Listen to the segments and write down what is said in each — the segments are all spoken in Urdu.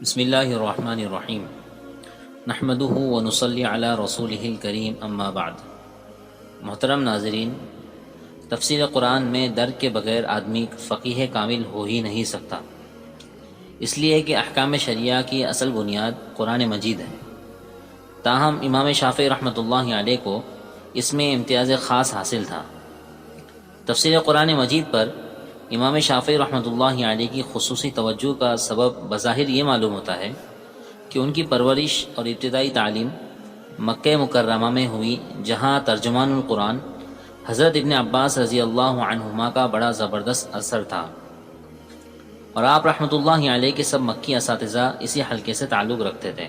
بسم اللہ الرحمن الرحیم نحمدہ ونصلی علی رسولہ الکریم اما بعد۔ محترم ناظرین، تفسیر قرآن میں درک کے بغیر آدمی فقیہ کامل ہو ہی نہیں سکتا، اس لیے کہ احکام شریعہ کی اصل بنیاد قرآن مجید ہے۔ تاہم امام شافعی رحمۃ اللہ علیہ کو اس میں امتیاز خاص حاصل تھا۔ تفسیر قرآن مجید پر امام شافعی رحمۃ اللہ علیہ کی خصوصی توجہ کا سبب بظاہر یہ معلوم ہوتا ہے کہ ان کی پرورش اور ابتدائی تعلیم مکہ مکرمہ میں ہوئی، جہاں ترجمان القرآن حضرت ابن عباس رضی اللہ عنہما کا بڑا زبردست اثر تھا، اور آپ رحمۃ اللہ علیہ کے سب مکی اساتذہ اسی حلقے سے تعلق رکھتے تھے۔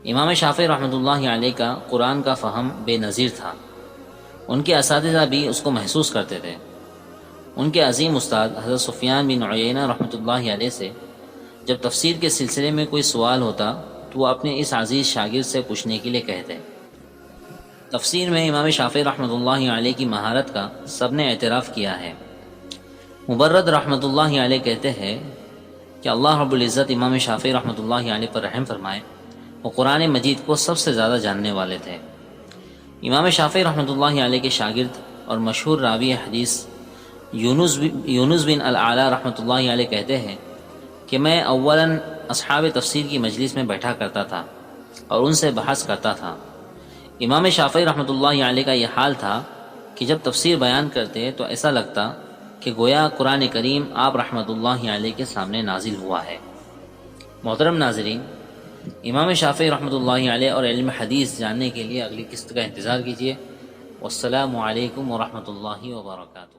امام شافعی رحمۃ اللہ علیہ کا قرآن کا فہم بے نظیر تھا، ان کے اساتذہ بھی اس کو محسوس کرتے تھے۔ ان کے عظیم استاد حضرت سفیان بن عیینہ رحمۃ اللہ علیہ سے جب تفسیر کے سلسلے میں کوئی سوال ہوتا تو وہ اپنے اس عزیز شاگرد سے پوچھنے کے لیے کہتے۔ تفسیر میں امام شافعی رحمۃ اللہ علیہ کی مہارت کا سب نے اعتراف کیا ہے۔ مبرد رحمۃ اللہ علیہ کہتے ہیں کہ اللہ رب العزت امام شافعی رحمۃ اللہ علیہ پر رحم فرمائے، وہ قرآن مجید کو سب سے زیادہ جاننے والے تھے۔ امام شافعی رحمۃ اللہ علیہ کے شاگرد اور مشہور راوی حدیث یونس بن الاعلیٰ رحمۃ اللہ علیہ کہتے ہیں کہ میں اولاً اصحاب تفسیر کی مجلس میں بیٹھا کرتا تھا اور ان سے بحث کرتا تھا۔ امام شافعی رحمۃ اللہ علیہ کا یہ حال تھا کہ جب تفسیر بیان کرتے تو ایسا لگتا کہ گویا قرآن کریم آپ رحمۃ اللہ علیہ کے سامنے نازل ہوا ہے۔ محترم ناظرین، امام شافعی رحمۃ اللہ علیہ اور علم حدیث جاننے کے لیے اگلی قسط کا انتظار کیجیے۔ والسلام علیکم ورحمۃ اللہ وبرکاتہ۔